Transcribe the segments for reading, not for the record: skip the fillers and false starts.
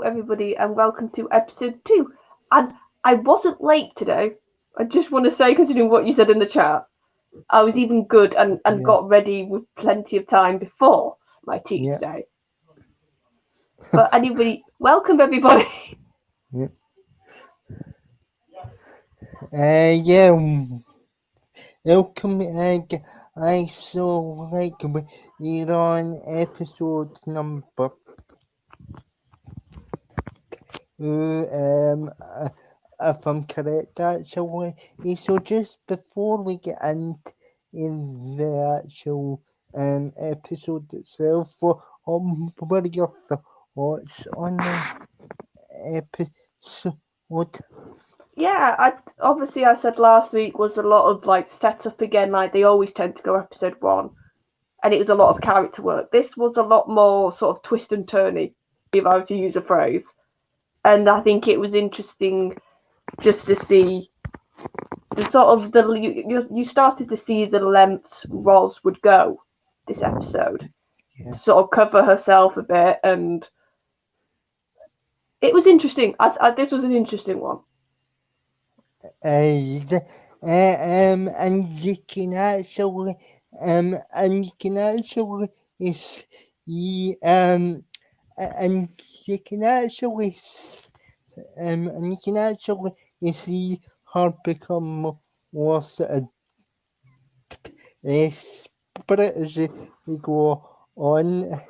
everybody, and welcome to episode 2. And I wasn't late today. I just want to say, considering what you said in the chat, I was even good and got ready with plenty of time before my tea today. But anybody, welcome everybody. Welcome. I so like we're on episode number. If I'm correct, actually. So just before we get into in the actual episode itself, what are your thoughts on the episode? Yeah, I said last week was a lot of like setup again, like they always tend to go episode 1, and it was a lot of character work. This was a lot more sort of twist and turny, if I were to use a phrase. And I think it was interesting just to see the sort of you started to see the lengths Roz would go this episode to sort of cover herself a bit, and it was interesting. This was an interesting one. And you can actually see and you can actually see her become more sort of spirit as you go on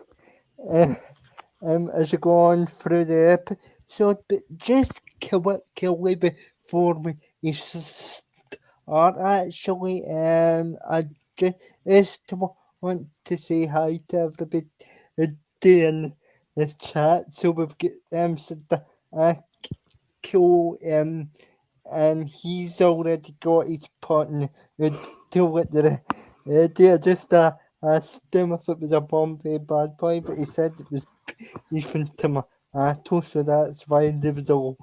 as you go on through the episode. But just quickly before we start, actually, I just want to say hi to everybody in the chat. So we've got cool and he's already got his partner to it there. Just asked him if it was a Bombay bad boy, but he said it was Ethan Tomato, so that's why there was a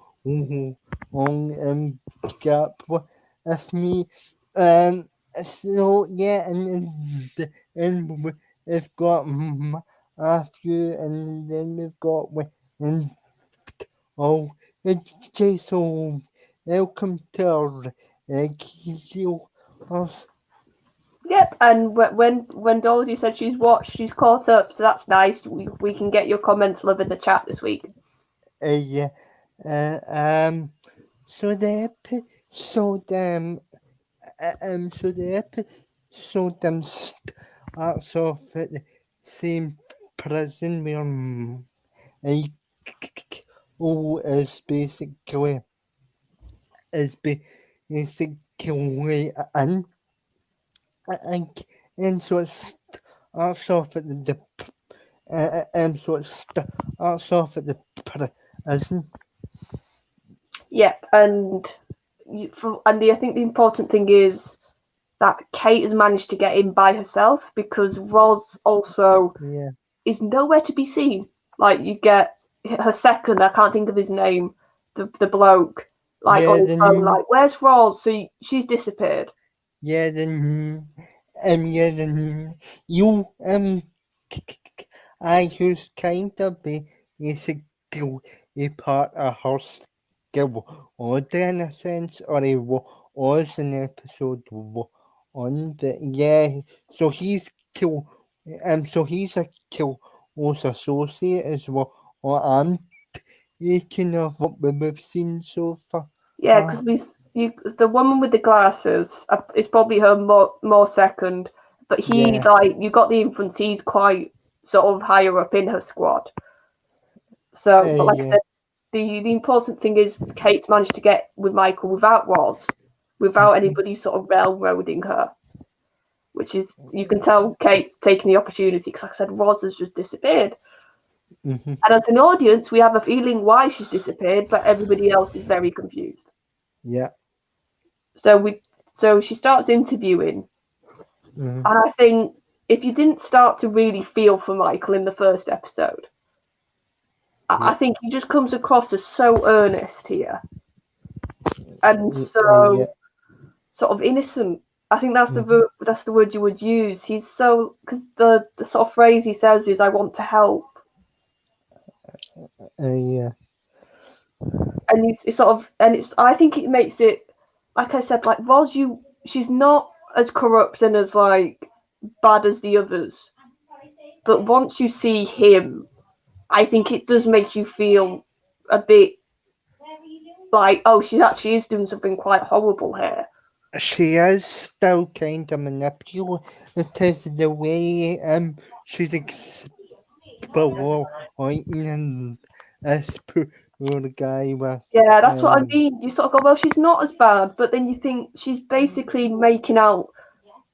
long gap with me. So yeah, and we've got Matthew, and then we've got and so welcome to our Yep, and when Dorothy said she's watched, she's caught up, so that's nice. We can get your comments live in the chat this week. So the episode starts off at the same prison where is basically in. And so it starts off at the prison. Yep, and I think the important thing is that Kate has managed to get in by herself, because Roz also is nowhere to be seen. Like, you get her second, I can't think of his name, the bloke, like on his phone, like, where's Roz? So she's disappeared. Yeah, then you I who's kind of basically a part of her skill order in a sense, or he was in episode 1, but yeah, so he's cool. So he's a close associate as well. Or I'm taking of what we've seen so far. Yeah, because the woman with the glasses is probably her more second, but he's like, you got the inference he's quite sort of higher up in her squad. So, but like I said, the important thing is Kate's managed to get with Michael without Roz, without anybody sort of railroading her, which is, you can tell Kate taking the opportunity, because like I said, Roz has just disappeared. Mm-hmm. And as an audience, we have a feeling why she's disappeared, but everybody else is very confused. Yeah. So she starts interviewing, and I think if you didn't start to really feel for Michael in the first episode, I think he just comes across as so earnest here, and so sort of innocent. I think that's the word you would use. He's so, because the sort of phrase he says is, "I want to help." and it's sort of, and it's, I think it makes it, like I said, like Roz, she's not as corrupt and as like bad as the others, but once you see him, I think it does make you feel a bit like, oh, she actually is doing something quite horrible here. She is still kind of manipulative the way she's exploiting this poor guy with Yeah, that's what I mean. You sort of go, well, she's not as bad, but then you think she's basically making out,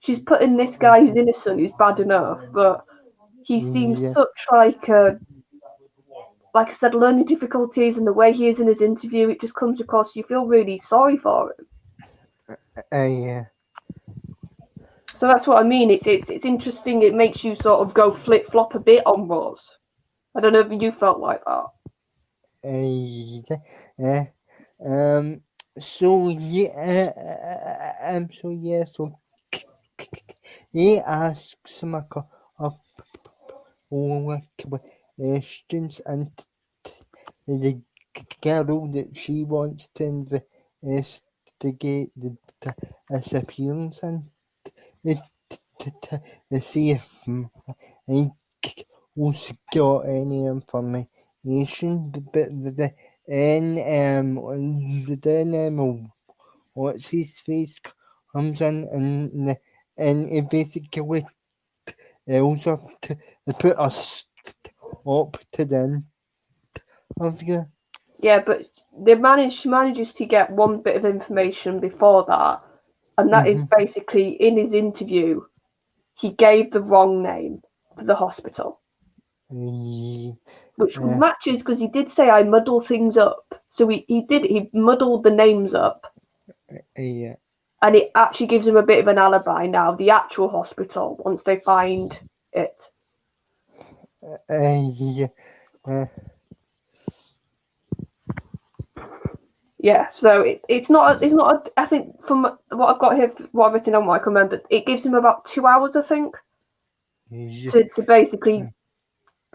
she's putting this guy who's innocent, who's bad enough, but he seems yeah, such like I said, learning difficulties, and the way he is in his interview, it just comes across, you feel really sorry for him. yeah. So that's what I mean. It's interesting. It makes you sort of go flip flop a bit on Roz. I don't know if you felt like that. Yeah. So yeah, so he asks him a couple of questions, and the girl that she wants to investigate the disappearance and to see if he was got any information, but then what's his face comes in and it basically tells her to put a stop to the interview. Yeah, but she manages to get one bit of information before that, and that is Mm-hmm. basically in his interview, he gave the wrong name for the hospital, which Yeah, matches because he did say I muddle things up. So he muddled the names up, yeah, and it actually gives him a bit of an alibi now. The actual hospital, once they find it. yeah, Yeah, so I think from what I've got here, what I've written on, what I can remember, it gives him about 2 hours, I think, yeah, to basically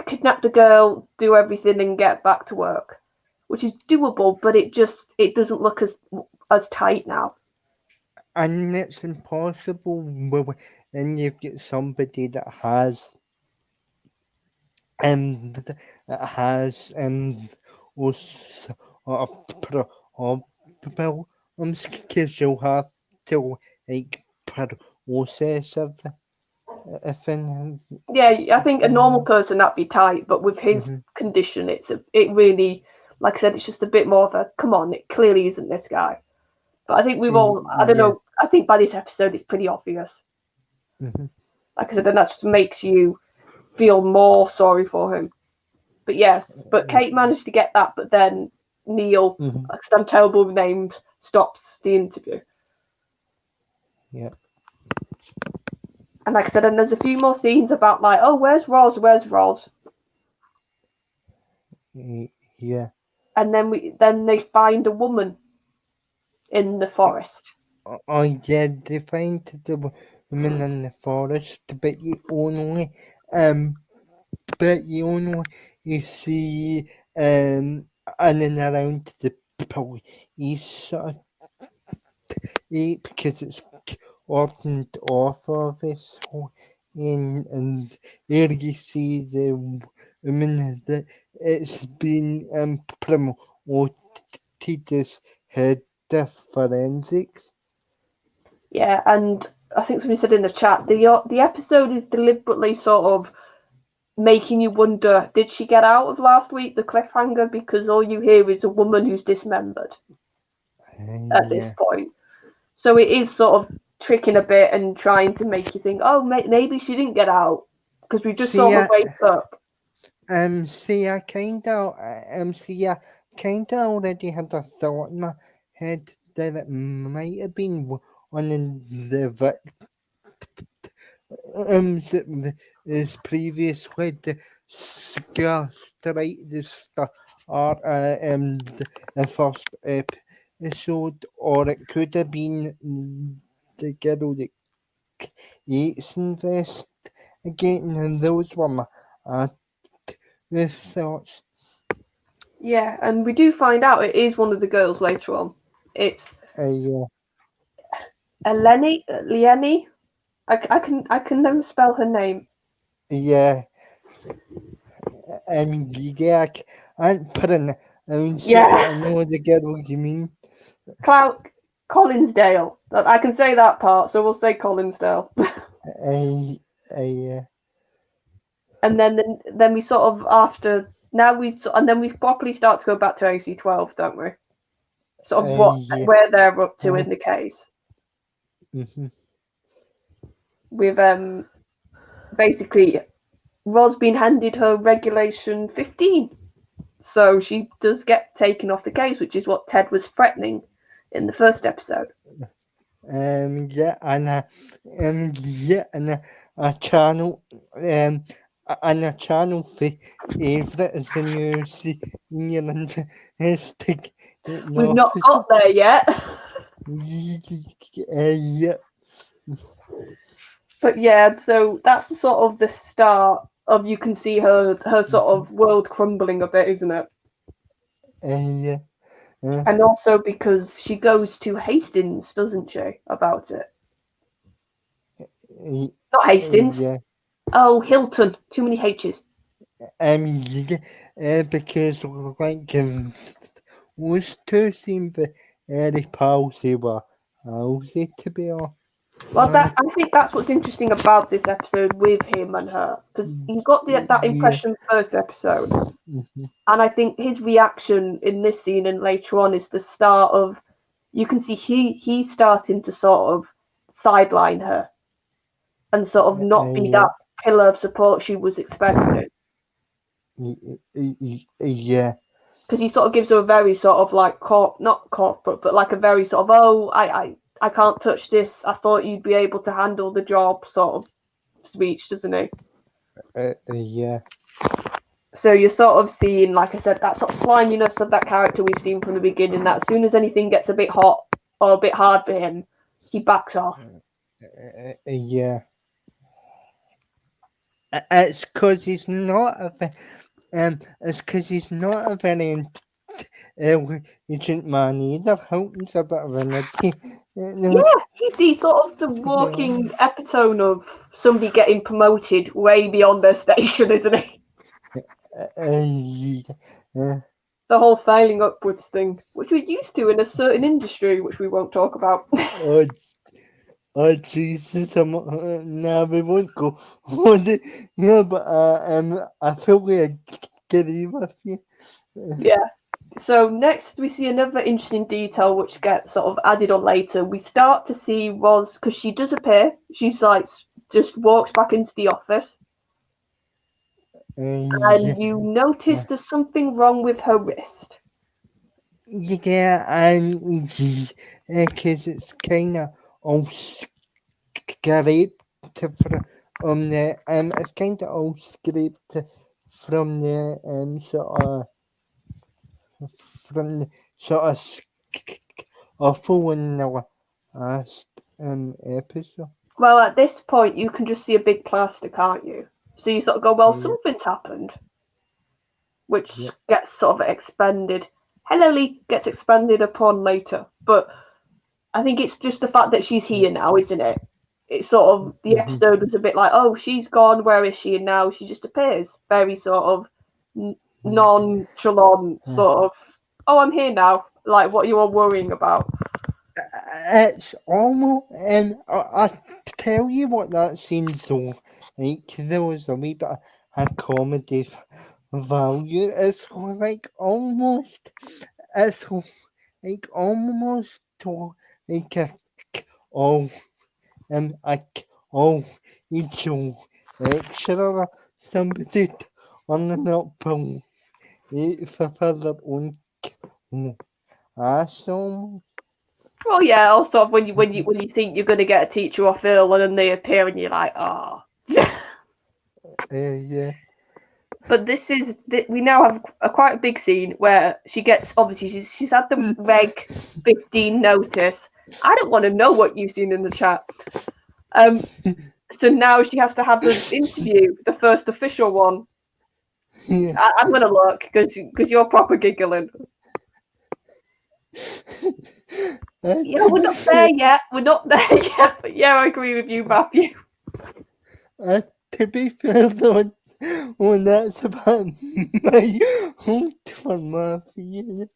kidnap the girl, do everything, and get back to work, which is doable, but it doesn't look as tight now. and it's impossible when you've got somebody that has that has also a problems, because you'll have to like process everything. Yeah, I think a normal person that'd be tight, but with his Mm-hmm. condition, it really, like I said, it's just a bit more of a come on. It clearly isn't this guy. But I think we've all, I don't Yeah. know, I think by this episode it's pretty obvious. Mm-hmm. Like I said, and that just makes you feel more sorry for him. But yes, but Kate managed to get that, but then Neil, Mm-hmm. like I said, I'm terrible with names, stops the interview. Yeah. And like I said, and there's a few more scenes about like, oh, where's Roz? Where's Roz? Yeah. And then they find a woman in the forest. Yeah, they find the woman in the forest, um but you only you see in and around the police sort of because it's ordned off of this whole and here you see the woman that it's been promoted as head of forensics. Yeah, and I think somebody said in the chat the episode is deliberately sort of making you wonder, did she get out of last week, the cliffhanger, because all you hear is a woman who's dismembered at this Yeah. point. So it is sort of tricking a bit and trying to make you think, oh, maybe she didn't get out because we just saw See, her wake up. see, I kinda already had a thought in my head that it might have been one of the that is previously discussed right at the start, the first episode, or it could have been the girl that eats invest again, and those were my thoughts. Yeah, and we do find out it is one of the girls later on. It's Yeah, Leonie. I can never spell her name. yeah. Yeah, I can't put in. I mean, shit, but Yeah, I know the girl you mean. Collinsdale. I can say that part, so we'll say Collinsdale. Yeah, And then we sort of and then we properly start to go back to AC-12, don't we? Sort of yeah. where they're up to Uh, in the case. mhm. With basically Ros being handed her regulation 15. So she does get taken off the case, which is what Ted was threatening in the first episode. Yeah, yeah, and a channel, and a channel favorite is the new senior investigation We've not officer. got there yet. Yeah, But yeah, so that's sort of the start of you can see her sort of world crumbling a bit, isn't it? yeah, And also because she goes to Hastings, doesn't she, about it? Not Hastings. yeah. Oh, Hilton. Too many H's. Because like those two seem very palsy were palsy to be honest. Well, I think that's what's interesting about this episode with him and her, because you got that Yeah. impression first episode, Mhm. and I think his reaction in this scene and later on is the start of. You can see he's starting to sort of sideline her and sort of not be Yeah. that pillar of support she was expecting. Yeah. Because he sort of gives her a very sort of like not corporate, but like a very sort of I can't touch this. I thought you'd be able to handle the job sort of speech, doesn't he? Yeah. So you're sort of seeing, like I said, that sort of sliminess of that character we've seen from the beginning. That as soon as anything gets a bit hot or a bit hard for him, he backs off. Yeah. It's because he's not it's because he's not a very intelligent man either. Hilton's a bit of an idiot. Yeah, No, he's sort of the to be honest. walking epitome of somebody getting promoted way beyond their station, isn't he? Yeah. The whole failing upwards thing, which we're used to in a certain industry, which we won't talk about. Oh, oh Jesus! No, we won't go on it. Yeah, but I fully agree with you. Yeah. So next we see another interesting detail which gets sort of added on later. We start to see Roz, because she does appear. She's like just walks back into the office, Yeah, and you notice there's something wrong with her wrist. yeah, and because it's kind of all scraped from the it's kind of all scraped from the from the sort of awful in the last episode. Well, at this point you can just see a big plaster, can't you? So you sort of go, well, Yeah, something's happened, which yeah, gets sort of expanded. Hello Lee gets expanded upon later, but I think it's just the fact that she's yeah. here now, isn't it? It's sort of the Mm-hmm. episode was a bit like, oh, she's gone. Where is she? And now she just appears, very sort of nonchalant, sort of. Oh, I'm here now. Like, what you are worrying about? It's almost, I tell you what that seems so like. There was a wee bit of comedy value. It's like almost, it's like almost like a oh, oh, each lecturer, somebody on the upper for their own asshole. Well, yeah. Also, when you think you're gonna get a teacher off ill, and then they appear, and you're like, oh. Yeah. But we now have quite a big scene where she gets, obviously she's had the reg 15 notice. I don't want to know what you've seen in the chat. So now she has to have the interview, the first official one. Yeah. I'm gonna look because you're proper giggling. Yeah, To we're be not there fair, yet. We're not there yet. But yeah, I agree with you, Matthew. to be fair though, when that's about my hometown mafia.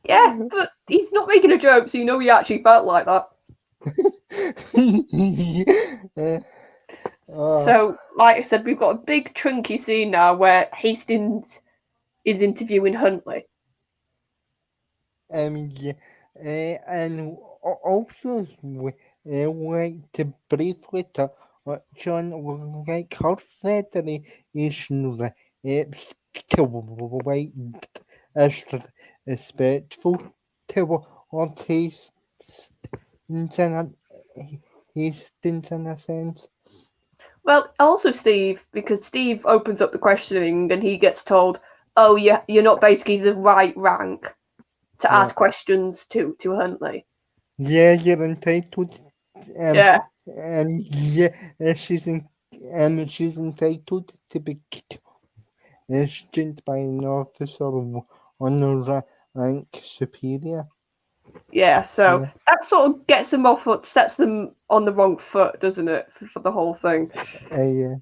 Yeah, but he's not making a joke, so you know he actually felt like that. Oh, So, like I said, we've got a big chunky scene now where Hastings is interviewing Huntley. yeah, and also like to briefly touch on like her federation to like as respectful to our tastes in Hastings in a sense. Well, also Steve, because Steve opens up the questioning and he gets told, "Oh, yeah, you're not basically the right rank to Yeah. ask questions to Huntley." Yeah, you're entitled. Yeah, And yeah, she's entitled to be questioned by an officer on a rank superior. yeah. So Yeah, that sort of gets them off, sets them on the wrong foot, doesn't it, for the whole thing? yeah,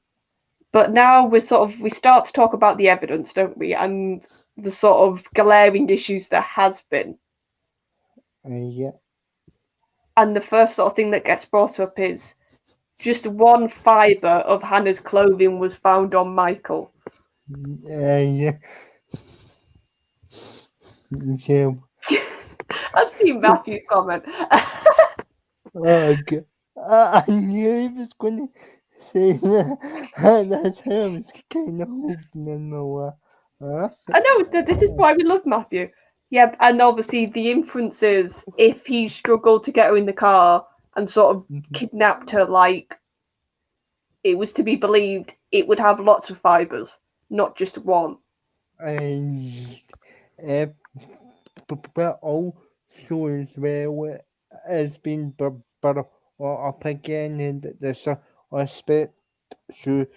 But now we start to talk about the evidence, don't we, and the sort of glaring issues there has been. yeah, And the first sort of thing that gets brought up is just one fibre of Hannah's clothing was found on Michael. yeah. Yeah. I've seen Matthew's comment. Okay. I knew he was going to say that. That's how I was kind of hoping in my laugh. I know that this is why we love Matthew. Yeah, and obviously the inference is if he struggled to get her in the car and sort of kidnapped her, like it was to be believed, it would have lots of fibres, not just one. Uh, but also as well has been brought up again in this aspect through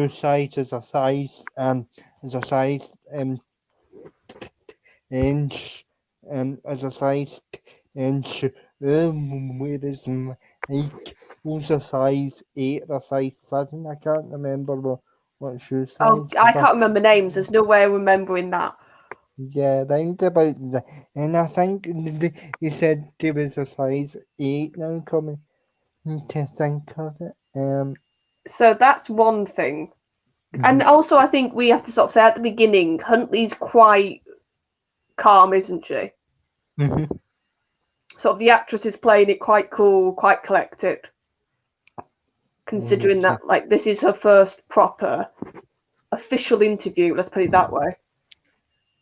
size as a size as a size inch as a size inch whereas Mike was a size 8 or size 7. I can't remember what shoe Oh, size I can't remember names. There's no way of remembering that. yeah, round about and I think you said there was a size 8 now coming to think of it. So that's one thing. And also, I think we have to sort of say at the beginning, Huntley's quite calm, isn't she? Mhm. Sort of the actress is playing it quite cool, quite collected, considering Okay. that like this is her first proper official interview. Let's put it that way.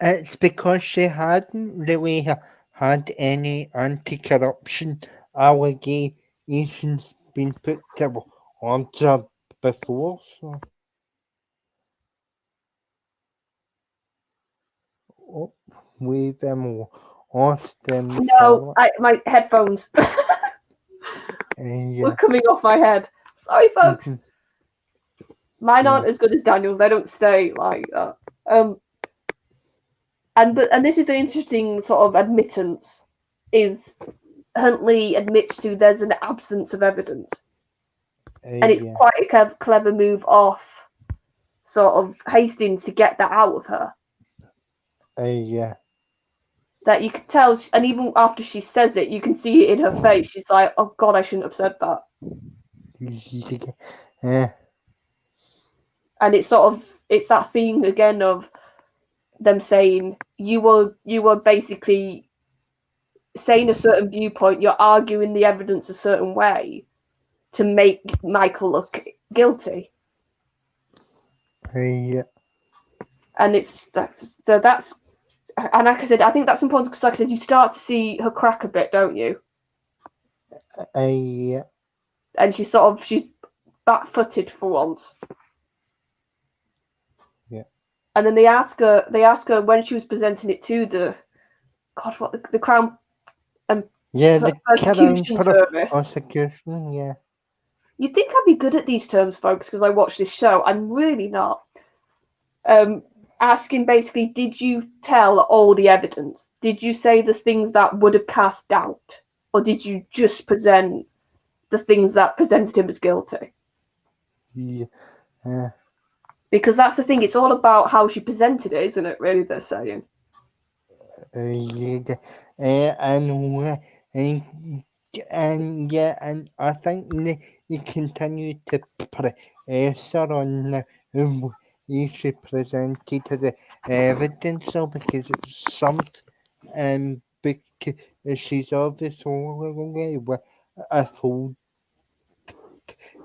It's because she hadn't really had any anti-corruption allegations been put on her before, so. Oh, we've lost No, Charlotte. my headphones were Yeah. coming off my head. Sorry, folks. Mhm. Mine Yeah. aren't as good as Daniel's. They don't stay like that. And this is an interesting sort of admittance. Is Huntley admits to there's an absence of evidence, and it's Yeah. quite a clever move off sort of Hastings to get that out of her. Yeah. That you can tell, and even after she says it, you can see it in her face. She's like, "Oh God, I shouldn't have said that." Yeah. And it's that theme again of them saying you were basically saying a certain viewpoint. You're arguing the evidence a certain way to make Michael look guilty. Yeah. And that's and like I said, I think that's important because like I said, you start to see her crack a bit, don't you? Yeah. And she's back-footed for once. Yeah. And then they ask her when she was presenting it to the Crown Yeah, the Crown Persecution Service. prosecution, yeah. You'd think I'd be good at these terms, folks, because I watch this show. I'm really not. asking basically, did you tell all the evidence? Did you say the things that would have cast doubt? Or did you just present the things that presented him as guilty? Yeah. Because that's the thing, it's all about how she presented it, isn't it, really, they're saying? Yeah. And I think they continue to pressure on the way she presented the evidence, though, because it's something, because she's obviously with a full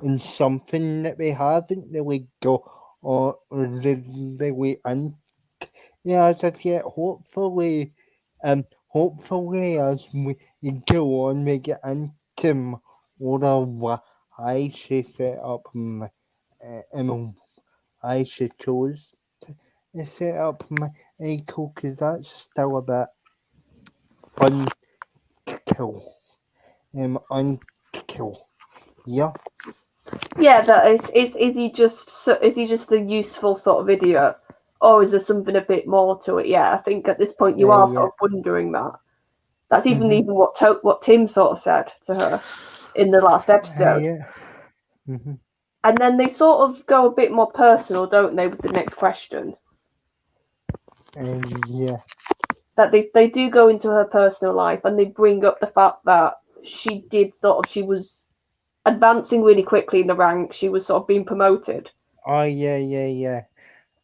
in something that we haven't really got or really into as of yet. Hopefully as we go on, we get into more of why she set up why she chose to set up Michael, because that's still a bit unkill. Unkill. Yeah. Yeah, that is he just a useful sort of idiot? Or is there something a bit more to it? Yeah, I think at this point you are Yeah. sort of wondering that. That's even Mhm. what Tim sort of said to her in the last episode. Yeah. Mhm. And then they sort of go a bit more personal, don't they, with the next question? Yeah. That they do go into her personal life and they bring up the fact that she was advancing really quickly in the ranks. She was sort of being promoted. Oh, yeah.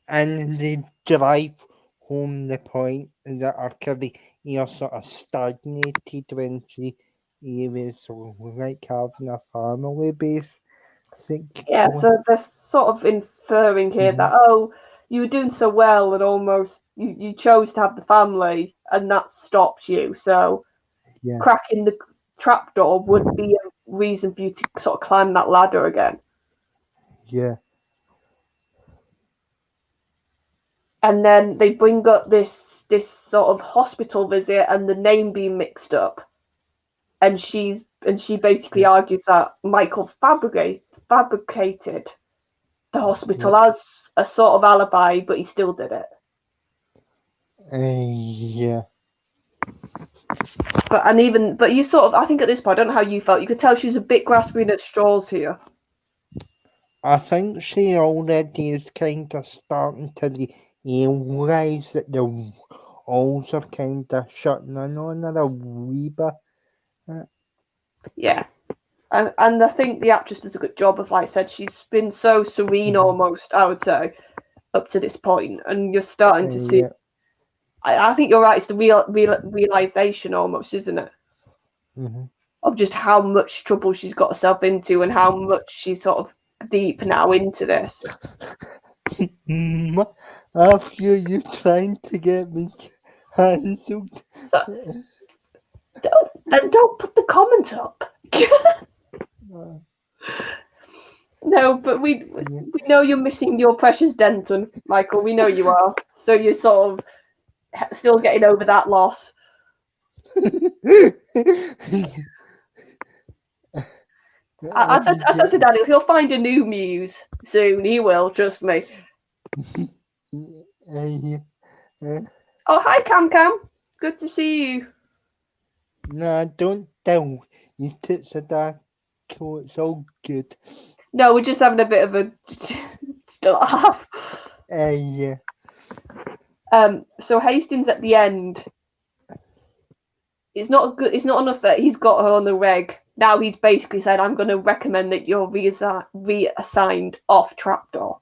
And they drive home the point that her career sort of stagnated when she was like having a family base. Yeah, so they're sort of inferring here that, oh, you were doing so well and almost you chose to have the family and that stopped you. So Yeah. cracking the trapdoor would be a reason for you to sort of climb that ladder again. Yeah. And then they bring up this sort of hospital visit and the name being mixed up. And she basically argues that Michael fabricated the hospital as a sort of alibi, but he still did it. Yeah. But you sort of, I think at this point, I don't know how you felt. You could tell she was a bit grasping at straws here. I think she already is kind of starting to realise that the walls are kind of shutting in on her a wee bit. Yeah. And I think the actress does a good job of, like I said, she's been so serene almost, I would say, up to this point, and you're starting to see. Yeah. I think you're right. It's the realization almost, isn't it, of just how much trouble she's got herself into and how much she's sort of deep now into this. I feel you trying to get me cancelled. So, don't put the comment up. No, but we know you're missing your precious Denton, Michael. We know you are. So you're sort of still getting over that loss. I said to Daniel, he'll find a new muse soon. He will, trust me. Oh, hi, Cam. Good to see you. Nah, don't tell. You tits a dark coat. It's all good. No, we're just having a bit of a laugh. Yeah. So Hastings at the end. It's not good. It's not enough that he's got her on the reg. Now he's basically said, "I'm going to recommend that you're reassigned off trapdoor."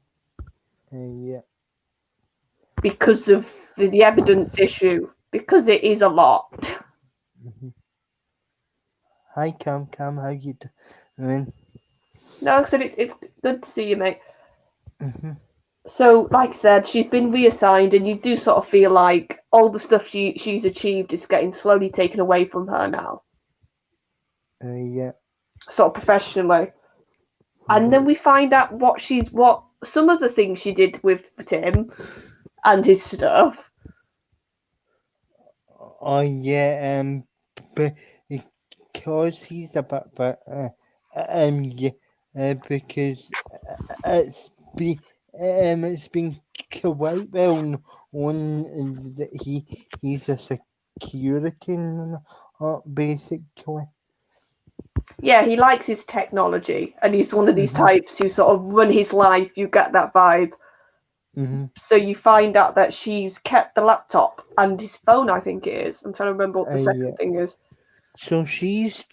Yeah. Because of the evidence issue. Because it is a lot. Hi, Cam. How you doing? No, I said it's good to see you, mate. So, like I said, she's been reassigned, and you do sort of feel like all the stuff she's achieved is getting slowly taken away from her now. Yeah. Sort of professionally. And then we find out what some of the things she did with Tim and his stuff. Oh yeah. Because he's a bit, yeah. Because it's it's been quite well known that he's a security basically. Yeah, he likes his technology, and he's one of these Mm-hmm. types who sort of run his life. You get that vibe. Mm-hmm. So you find out that she's kept the laptop and his phone, I think it is. I'm trying to remember what the Yeah. second thing is. So she's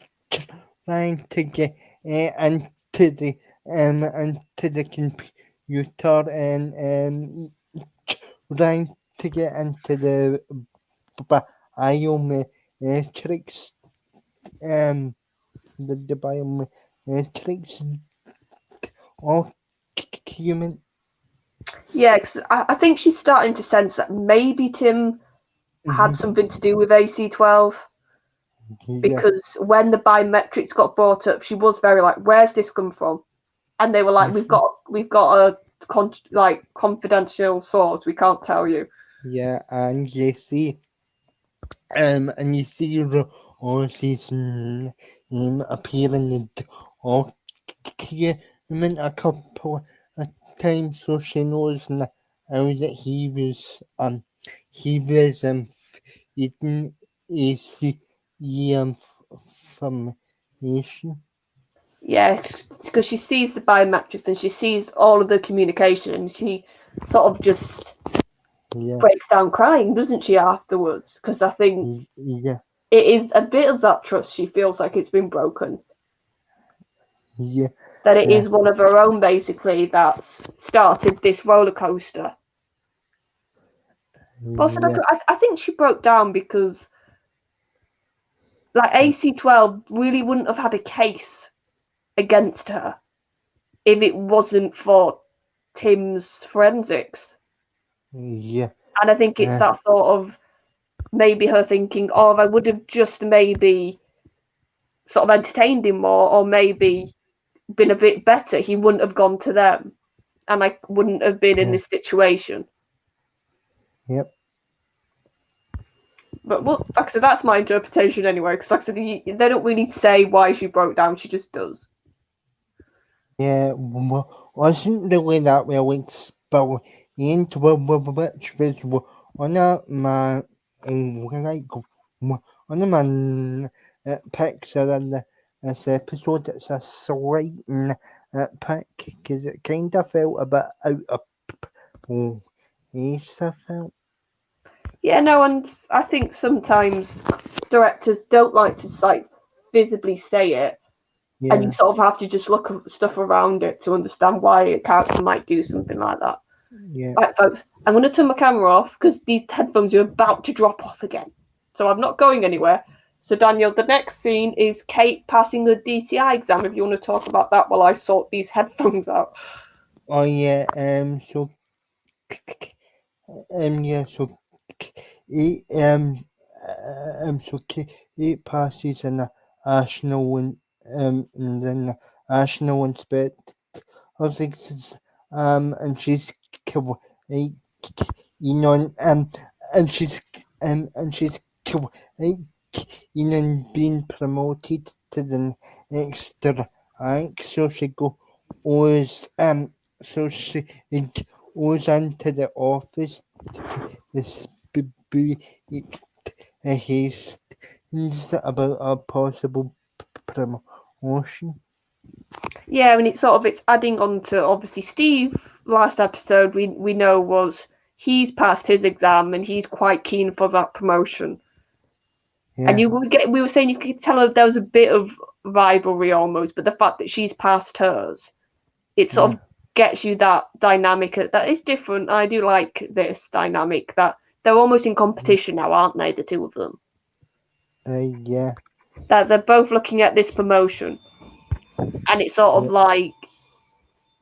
trying to get into the computer and trying to get into the biometrics um the biometrics document. Yeah, 'cause I think she's starting to sense that maybe Tim had Mm-hmm. something to do with AC-12, Yeah. because when the biometrics got brought up, she was very like, "Where's this come from?" And they were like, Mm-hmm. we've got a confidential source. We can't tell you." Yeah, and you see Rosie's name appear in the document a couple of times, so she knows now that he was feeding AC information. Yeah, because she sees the biometrics and she sees all of the communication, and she sort of just Yeah, breaks down crying, doesn't she, afterwards? Because I think yeah, it is a bit of that trust she feels like it's been broken. yeah, That it uh, is one of her own, basically, that's started this roller coaster. Also, yeah, I think she broke down because, like, AC-12 really wouldn't have had a case against her if it wasn't for Tim's forensics. yeah, And I think it's uh, that sort of maybe her thinking, oh, if I would have just maybe sort of entertained him more, or maybe been a bit better, he wouldn't have gone to them, and I wouldn't have been in uh, this situation. yep. But well, like I said, that's my interpretation anyway. Because like I said, they don't really say why she broke down; she just does. Yeah, wasn't really that well explained, which was one of my like one of my picks in this episode. It's a slight pick because it kind of felt a bit out of place. I felt. Yeah, no, and I think sometimes directors don't like to like visibly say it, and you Yeah, sort of have to just look at stuff around it to understand why a character might do something like that. yeah. Right, folks, I'm going to turn my camera off because these headphones are about to drop off again. So I'm not going anywhere. So, Daniel, the next scene is Kate passing the DCI exam. If you want to talk about that while I sort these headphones out. Oh yeah. So yeah. So he so he passes in the national and then the national inspect of things and she's like, you know and she's like, being promoted to the next rank, so she so she goes into the office to speak hastings about a possible promotion. Yeah, and it's adding on to obviously Steve. Last episode we know was he's passed his exam and he's quite keen for that promotion. And Yeah, we were saying you could tell her there was a bit of rivalry almost, but the fact that she's passed hers, it sort yeah, of gets you that dynamic that is different. I do like this dynamic that they're almost in competition now, aren't they? The two of them. yeah, That they're both looking at this promotion, and it's sort of yeah, like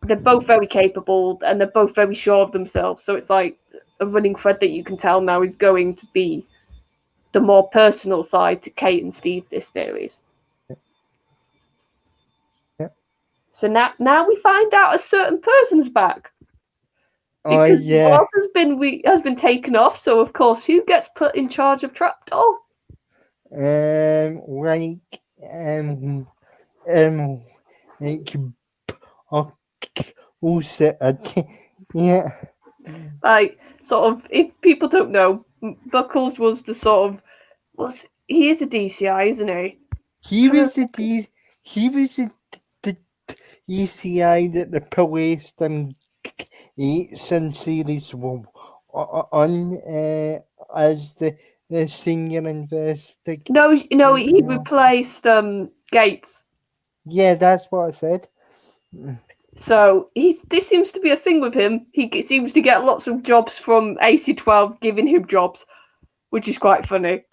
they're both very capable and they're both very sure of themselves. So it's like a running thread that you can tell now is going to be the more personal side to Kate and Steve this series. yeah. So now we find out a certain person's back, Oh because yeah. Bob has been taken off. So of course, who gets put in charge of Trapdoor? Like um um like also Yeah. Like, sort of, if people don't know, Buckles was the sort of he is a DCI, isn't he? He was the ECI that the police and eights in series were on as the senior investigator. No, he replaced Gates. Yeah, that's what I said. So this seems to be a thing with him. He seems to get lots of jobs from AC-12 giving him jobs, which is quite funny.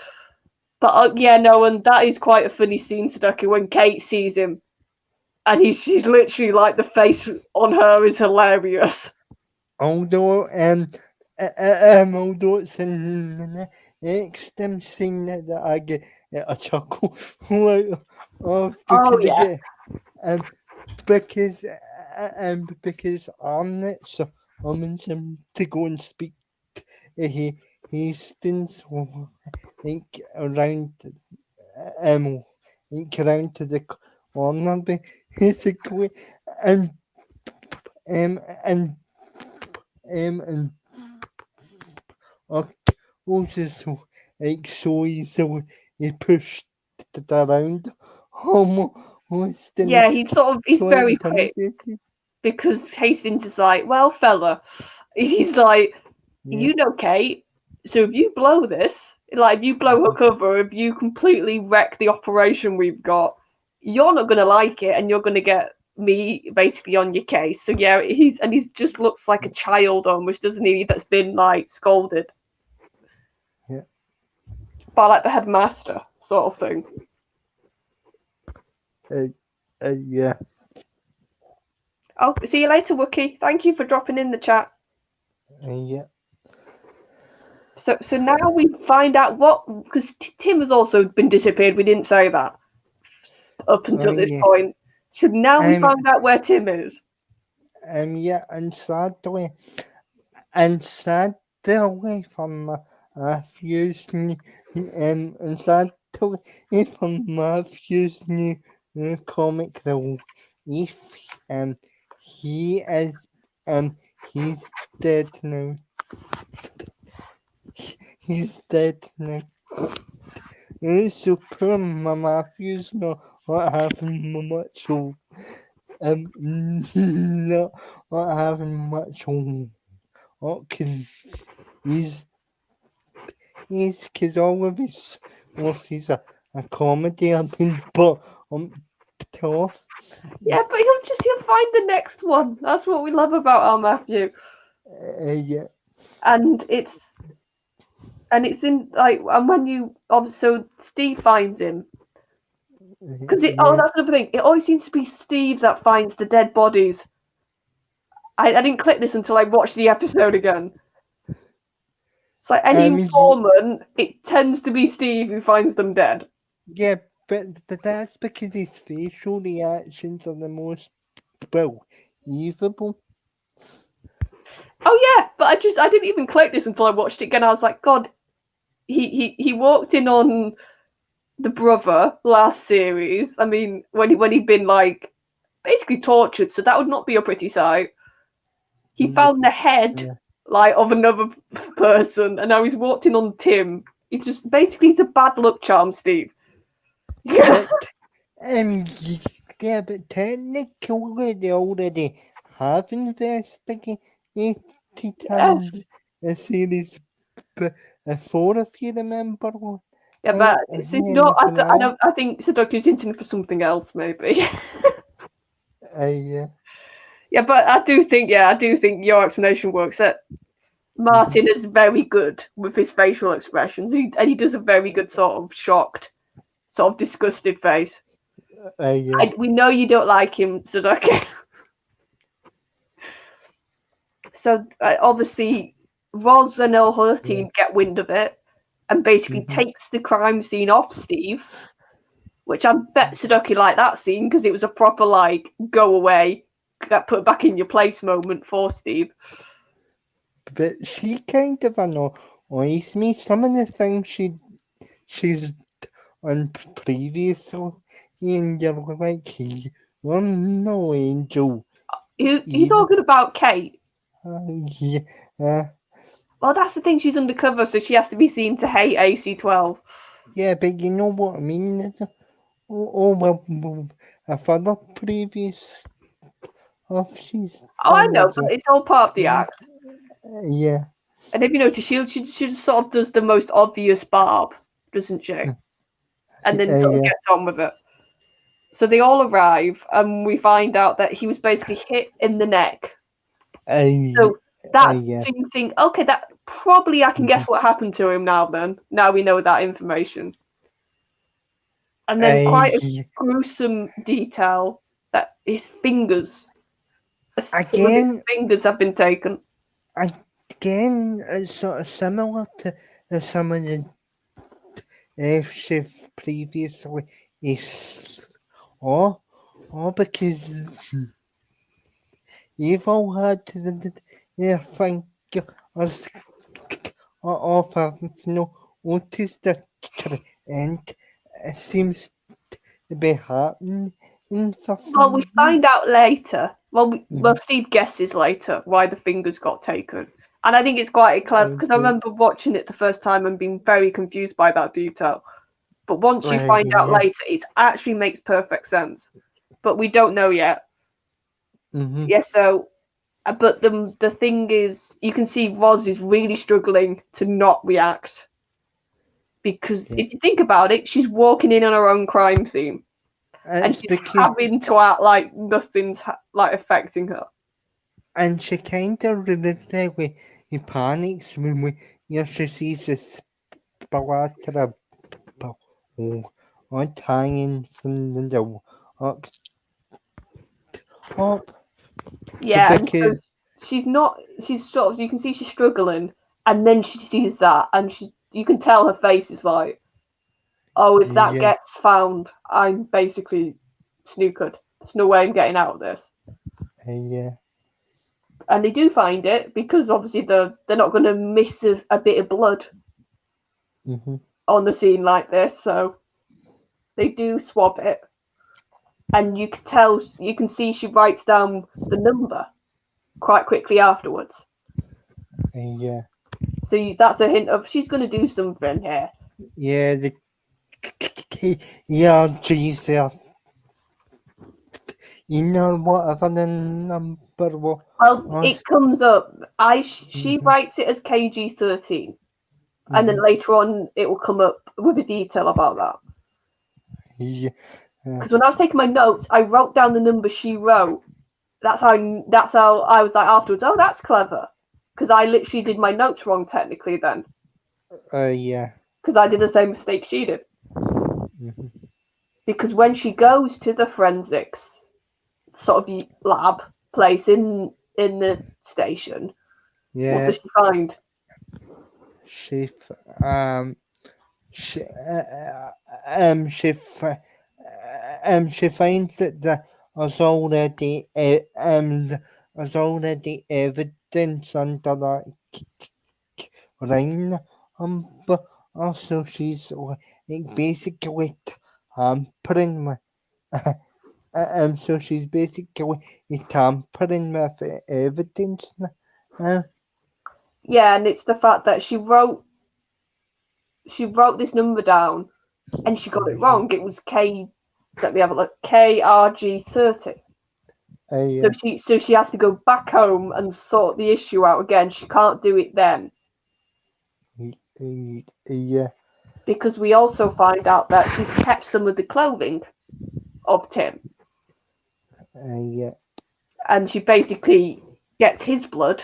But yeah, no, and that is quite a funny scene, Stucky, when Kate sees him, and she's literally like the face on her is hilarious. Although although it's in the next scene that I get a chuckle out of Oh because yeah, because Arnett summons him to go and speak to Hastings think around around to the corner basically and um and and also so he pushed it around almost yeah. He's to very quick intimidated. because Hastings is like, well, fella, he's like, Yeah. you know, Kate. So if you blow this, like if you blow her cover, if you completely wreck the operation we've got, you're not gonna like it, and you're gonna get me basically on your case. So yeah, he just looks like a child almost, doesn't he? That's been like scolded Yeah. by like the headmaster sort of thing. Yeah. Oh, see you later, Wookie. Thank you for dropping in the chat. Yeah. So now we find out what because Tim has also been disappeared. We didn't say that up until this Yeah. point. So now we Um, find out where Tim is. yeah, and sadly from Matthew's new, and sadly from Matthew's new comic relief, he is, he's dead now. He's dead now. So poor Matthew's not having much hope. Not having much hope. Okay, he's because all of his he's a comedy I've been put tough. Yeah, but he'll find the next one. That's what we love about our Matthew. Yeah. And it's in like and when you so Steve finds him because Yeah. that's another thing. It always seems to be Steve that finds the dead bodies. I didn't click this until I watched the episode again. It's like any informant, it tends to be Steve who finds them dead. Yeah, but that's because his facial reactions are the most believable. Oh yeah, but I didn't even click this until I watched it again. I was like, God, he walked in on the brother last series. I mean, when he'd been like basically tortured, so that would not be a pretty sight. He found the head like of another person, and now he's walked in on Tim. He just basically he's a bad luck charm, Steve. But yeah, but technically they already have investigated a series before, if you remember one. Yeah, but it's not. I think Seductive's hinting for something else, maybe. Yeah. Yeah, but I do think your explanation works. That Martin is very good with his facial expressions, and he does a very good sort of shocked, sort of disgusted face. Yeah. We know you don't like him, Sudoku. So obviously, Roz and her team get wind of it and basically takes the crime scene off Steve. Which I bet Sudoku liked that scene because it was a proper like go away, get put back in your place moment for Steve. But she kind of annoys me. Some of the things she's done previously, and you're like, you're no angel. He's talking about Kate. Yeah. Well, that's the thing. She's undercover, so she has to be seen to hate AC-12. Yeah, but you know what I mean? Well, I've other previous stuff she's Oh, I done know, as but well. it's all part of the act. Yeah. And if you notice, she sort of does the most obvious Barb, doesn't she? And then sort of Yeah. gets on with it. So they all arrive, and we find out that he was basically hit in the neck. So that Yeah. so you think, okay, that probably I can guess what happened to him now. Then now we know that information, and then quite a Yeah. gruesome detail that his fingers, some of his Again, fingers have been taken. it's sort of similar to some of the shift previously is because you've all had the thing of I've noticed that and it seems to be happening for Well, we some find out later. Well, reason. Steve guesses later why the fingers got taken, and I think it's quite clever because I remember watching it the first time and being very confused by that detail. But once you find out Yeah. later, it actually makes perfect sense. But we don't know yet. Yeah, so but the thing is, you can see Roz is really struggling to not react because if you think about it, she's walking in on her own crime scene and It's she's because having to act like nothing's like affecting her. and she kind of realistically he panics when she sees this bilateral on hanging from the up up Yeah, and so because she's sort of, you can see she's struggling, and then she sees that, and you can tell her face is like, oh, if that yeah gets found, I'm basically snookered. There's no way I'm getting out of this. yeah And they do find it because obviously they're not going to miss a bit of blood on the scene like this, so they do swab it, and you can see she writes down the number quite quickly afterwards. yeah So that's a hint of she's going to do something here. yeah the yeah Jesus you know what other than number Well, was it comes up. She writes it as KG-13, and then mm-hmm. later on it will come up with a detail about that. Yeah Because when I was taking my notes, I wrote down the number she wrote. That's how I was like afterwards. Oh, that's clever. Because I literally did my notes wrong technically then. yeah Because I did the same mistake she did. Because when she goes to the forensics sort of lab place in the station, what yeah does she find? she she she she finds that there's already there's already evidence under that ring but also she's like basically tampering with so she's basically tampering with evidence now. Yeah, and it's the fact that she wrote this number down and she got it wrong. It was let me have a look, KRG-30. Yeah So she has to go back home and sort the issue out again. She can't do it then. yeah Because we also find out that she's kept some of the clothing of Tim. yeah And she basically gets his blood,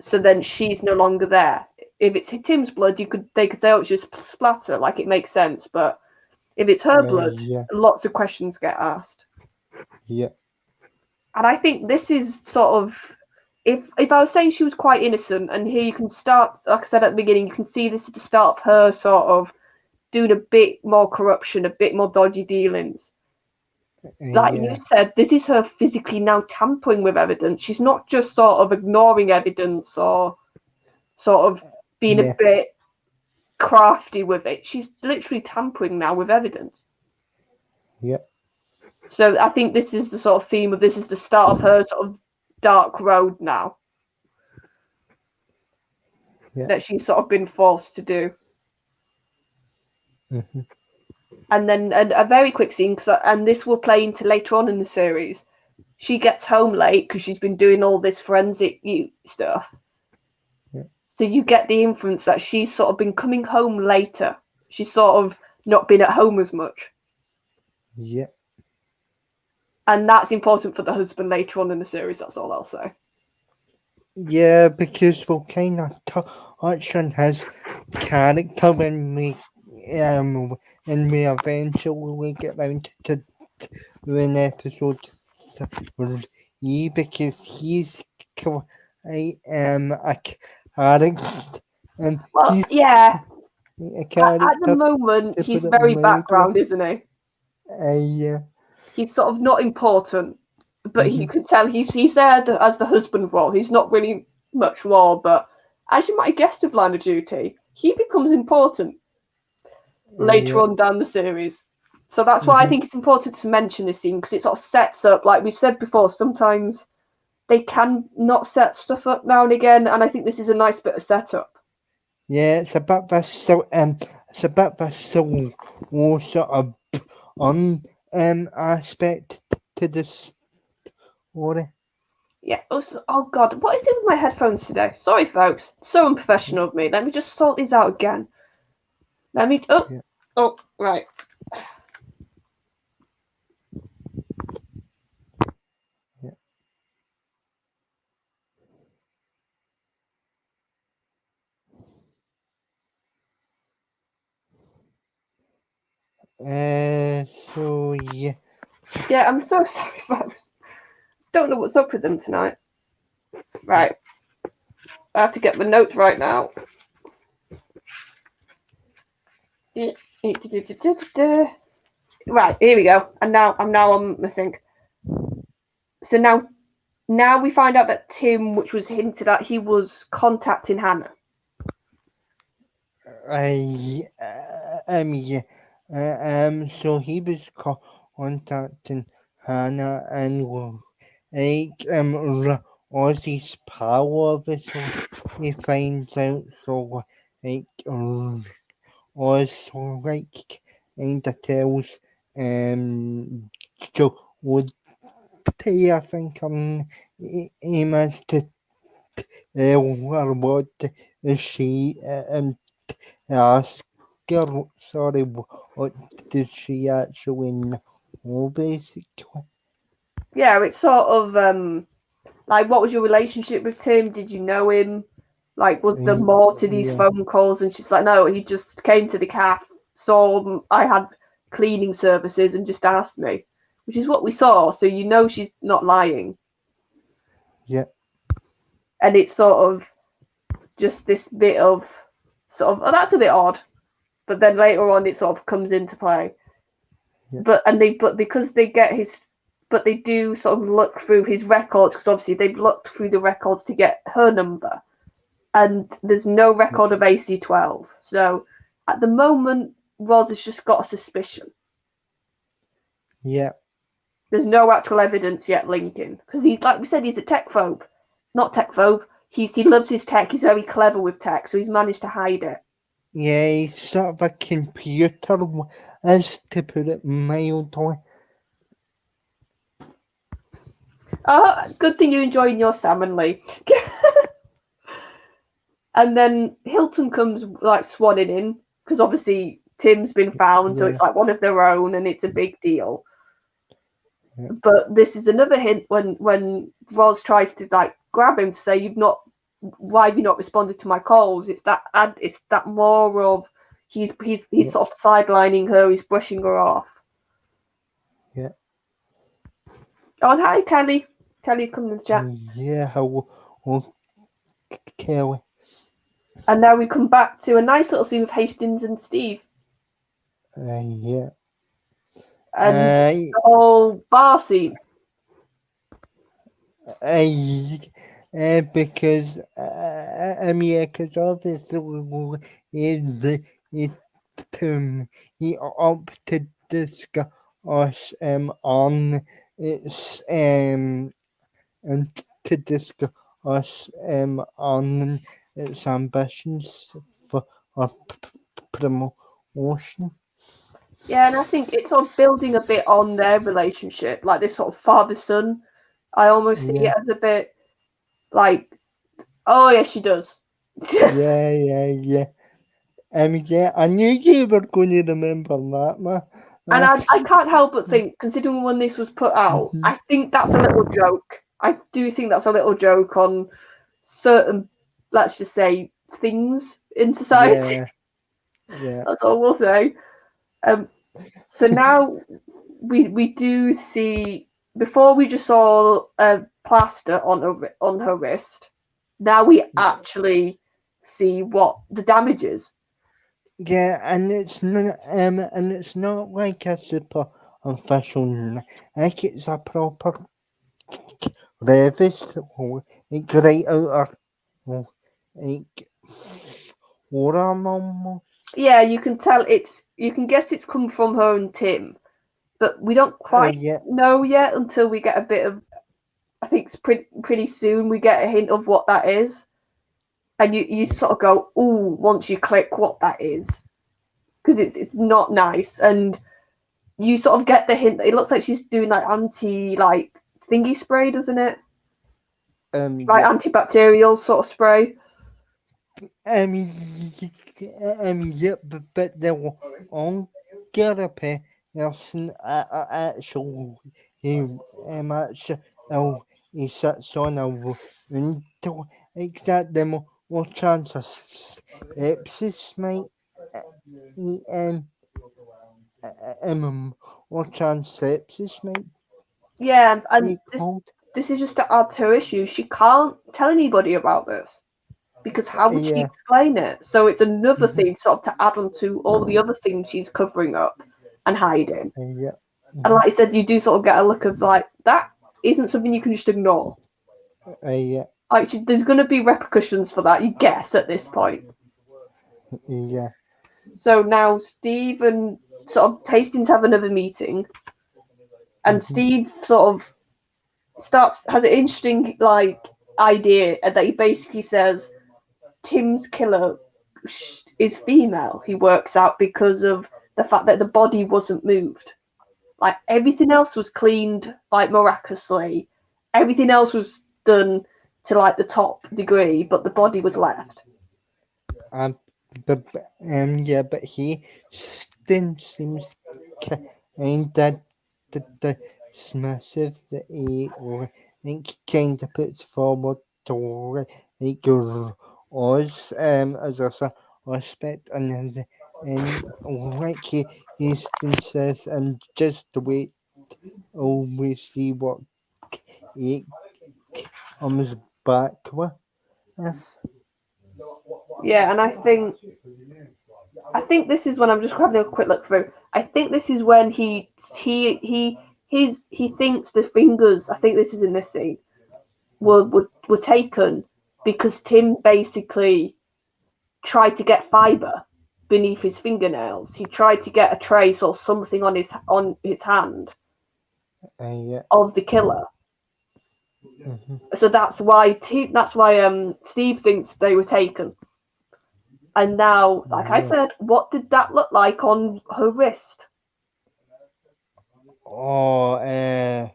so then she's no longer there. If it's Tim's blood, they could say, oh, it's just splatter, like it makes sense. But if it's her blood, yeah lots of questions get asked. yeah And I think this is sort of, if I was saying she was quite innocent, and here you can start, like I said at the beginning, you can see this is the start of her sort of doing a bit more corruption, a bit more dodgy dealings. Like you yeah said, this is her physically now tampering with evidence. She's not just sort of ignoring evidence or sort of being a yeah bit crafty with it. She's literally tampering now with evidence. yeah So I think this is the sort of theme of this is the start of her sort of dark road now. Yeah. that she's sort of been forced to do. Mm-hmm. And then a very quick scene, and this will play into later on in the series. She gets home late because she's been doing all this forensic stuff. Yeah. So you get the inference that she's sort of been coming home later. She's sort of not been at home as much. Yeah. And that's important for the husband later on in the series, that's all I'll say. Yeah, because we'll kind of touch on his character when we eventually get round to an episode 3, because he's quite a character, and Well, he's yeah. a At the character, moment, to he's put it very mildly. background, isn't he? Yeah. He's sort of not important, but you Mhm. can tell he's there as the husband role. He's not really much more, but as you might have guessed of Line of Duty, he becomes important later Yeah. on down the series. So that's why I Mhm. think it's important to mention this scene, because it sort of sets up, like we've said before, sometimes they can not set stuff up now and again, and I think this is a nice bit of setup. Yeah, it's about this sort of on aspect to the story. Yeah. Oh God, what is it with my headphones today? Sorry, folks. So unprofessional of me. Let me just sort these out again. Let me. Yeah. Oh, right. Yeah. So yeah. Yeah, I'm so sorry, folks. Don't know what's up with them tonight. Right. I have to get my notes right now. Right, here we go. And now I'm on my sync. So now we find out that Tim, which was hinted at, he was contacting Hannah. Yeah. So he was contacting Hannah, and Ozzy's power of it, so he finds out. So like also like kinda tells Joe would I think he must what she ask her, sorry, what did she actually know, basically? Yeah, it's sort of like, what was your relationship with Tim? Did you know him? Like, was there more to these Yeah. phone calls? And she's like, no, he just came to the cafe, saw I had cleaning services, and just asked me, which is what we saw. So you know she's not lying. Yeah. And it's sort of just this bit of sort of, oh, that's a bit odd. But then later on, it sort of comes into play. Yeah. But because they get his, but they do sort of look through his records, because obviously they've looked through the records to get her number, and there's no record of AC12. So at the moment, Roz has just got a suspicion. Yeah. There's no actual evidence yet linking, because he's, like we said, he's a tech phobe, not tech phobe. He loves his tech. He's very clever with tech, so he's managed to hide it. Yeah, he's sort of a computer, as to put it mildly. Oh, good thing you're enjoying your salmon, Lee. And then Hilton comes like swanning in, because obviously Tim's been found, so Yeah. it's like one of their own, and it's a big deal. Yeah. But this is another hint when Roz tries to like grab him to say, "You've not, why have you not responded to my calls?" It's that more of he's Yeah. sort of sidelining her, he's brushing her off. Yeah. Oh, and hi, Kelly. Kelly's coming in the chat. Yeah. How Kelly. And now we come back to a nice little scene with Hastings and Steve Yeah. and the whole bar scene. Because yeah, because obviously he, he opted to discuss on it's and to discuss on its ambitions for promotion. Yeah, and I think it's sort of building a bit on their relationship, like this sort of father-son. I almost see Yeah, it as a bit like, oh yeah, she does. yeah. Yeah, I knew you were going to remember that, man. And I can't help but think, considering when this was put out, Mhm. I think that's a little joke. I do think that's a little joke on certain, let's just say, things in society. Yeah. That's all we'll say. Um, so now we do see, before we just saw a plaster on her wrist. Now we actually see what the damage is. Yeah, and it's not like a super official. Like it's a proper crevice, like right out of like forearm almost. Yeah, you can tell you can guess it's come from her and Tim, but we don't quite Yeah, know yet until we get a bit of. I think it's pretty soon we get a hint of what that is, and you sort of go, ooh, once you click what that is, because it's not nice, and you sort of get the hint that it looks like she's doing like anti like thingy spray, doesn't it? Like yeah. antibacterial sort of spray. Um, yeah, but they will all get a person actually actually he sits on a window like that. The more chance of sepsis might he, more chance sepsis might Yeah, and be called. this is just to add to her issue. She can't tell anybody about this because how would she Yeah. explain it? So it's another Mm-hmm. thing sort of to add on to all the other things she's covering up and hiding. Yeah. And Mm-hmm. like I said, you do sort of get a look of like that isn't something you can just ignore. Yeah. Like there's going to be repercussions for that, you guess at this point. Yeah. So now Steve and sort of Hastings have another meeting, and Mm-hmm. Steve sort of has an interesting like idea that he basically says Tim's killer is female. He works out because of the fact that the body wasn't moved. Like everything else was cleaned like miraculously. Everything else was done to like the top degree, but the body was left. Um, yeah, but he still seems kind of dismissive that he like kind of puts forward to like Oz as a suspect, and like he still says, and just wait, oh, we see what he comes back with. Yeah, and I think this is when I'm just having a quick look through. I think this is when he thinks the fingers. I think this is in this scene were taken because Tim basically tried to get fiber beneath his fingernails. He tried to get a trace or something on his hand Yeah. of the killer. Mm-hmm. So that's why Steve thinks they were taken. And now, like I Yeah. said, what did that look like on her wrist? Oh, uh,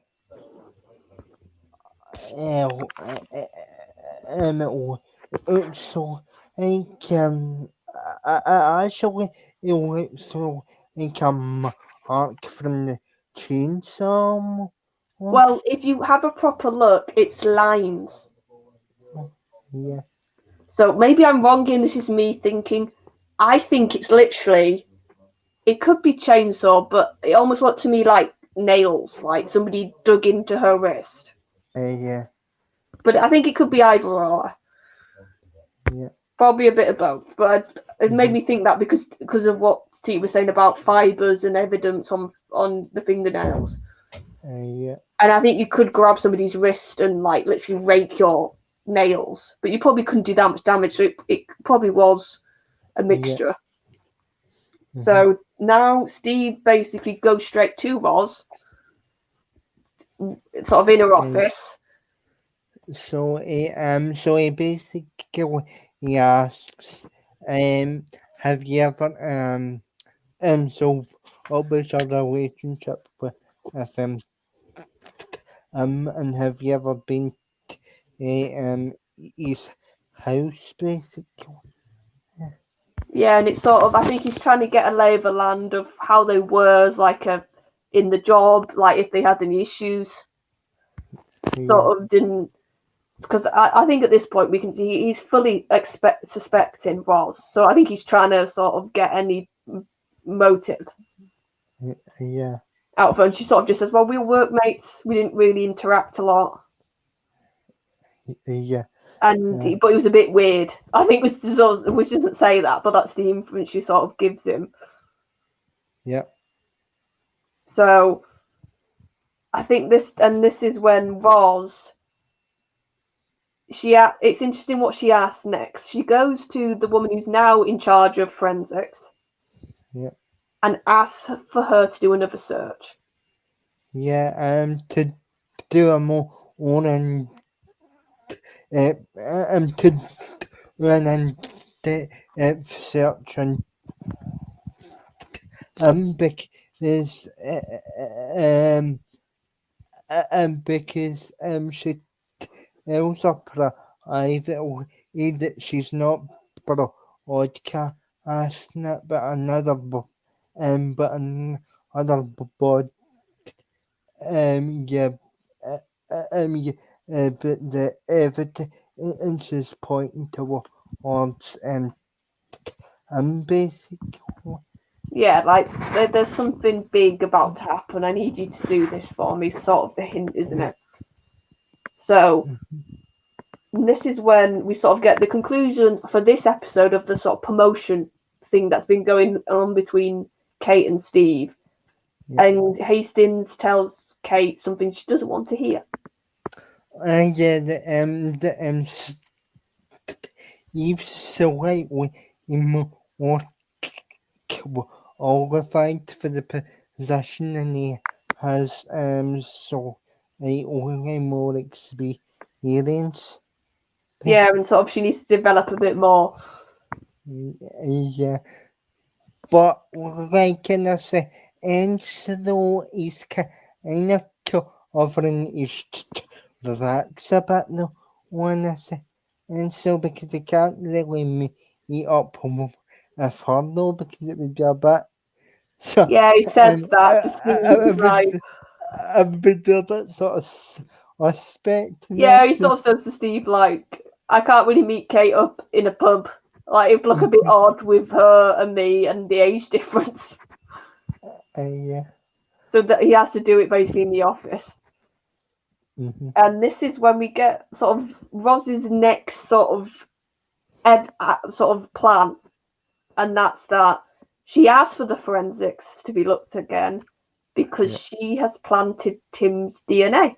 so like I actually it looks so like a mark from the chainsaw. Well, Almost. if you have a proper look, it's lines. Yeah, So maybe I'm wrong and this is me thinking. I think it's literally, it could be chainsaw, but it almost looked to me like nails, like somebody dug into her wrist. yeah, But I think it could be either or. yeah. Probably a bit of both. But it made Mm-hmm. me think that because of what Steve was saying about fibers and evidence on the fingernails. Yeah. And I think you could grab somebody's wrist and like literally rake your nails, but you probably couldn't do that much damage. So it probably was a Yeah. mixture. Mm-hmm. So now Steve basically goes straight to Roz, sort of in her And office. so he basically he asks, have you ever so what was your relationship with and have you ever been to his house basically? Yeah, and it's sort of, I think he's trying to get a lay of the land of how they were as like in the job, like if they had any issues. Yeah, Sort of didn't, because I think at this point we can see he's fully suspecting Roz. So I think he's trying to sort of get any motive yeah, out of her. And she sort of just says, "Well, we were workmates. We didn't really interact a lot." yeah, And but it was a bit weird. I think which doesn't say that, but that's the inference she sort of gives him. yeah, So I think this is when Roz. It's interesting what she asks next. She goes to the woman who's now in charge of forensics yeah, and asks for her to do another search. yeah. To do a more on to run and search because because she tells her privately that she's not broadcasting it, but another bod yeah yeah but the evidence is pointing towards basically. Yeah, like there's something big about to happen. I need you to do this for me. Sort of the hint, isn't it? So this is when we sort of get the conclusion for this episode of the sort of promotion thing that's been going on between Kate and Steve. Yeah. And Hastings tells Kate something she doesn't want to hear. Yeah, Steve's slightly more qualified for the position, and he has slightly more experience. Yeah, and sort of she needs to develop a bit more. Yeah, but like in a sense, though, he's kind of covering his tracks a bit, though, wanna say. And so, because he can't really meet up with her, though, because it would be a bit. So, Yeah, he says that to Steve, right? I would be a bit sort of suspecting Yeah, that. he sort of says to Steve, like, I can't really meet Kate up in a pub. Like, it'd look a bit odd with her and me and the age difference. Yeah. So that he has to do it basically in the office. Mm-hmm. And this is when we get sort of Roz's next sort of plan, and that's that she asked for the forensics to be looked again because she has planted Tim's DNA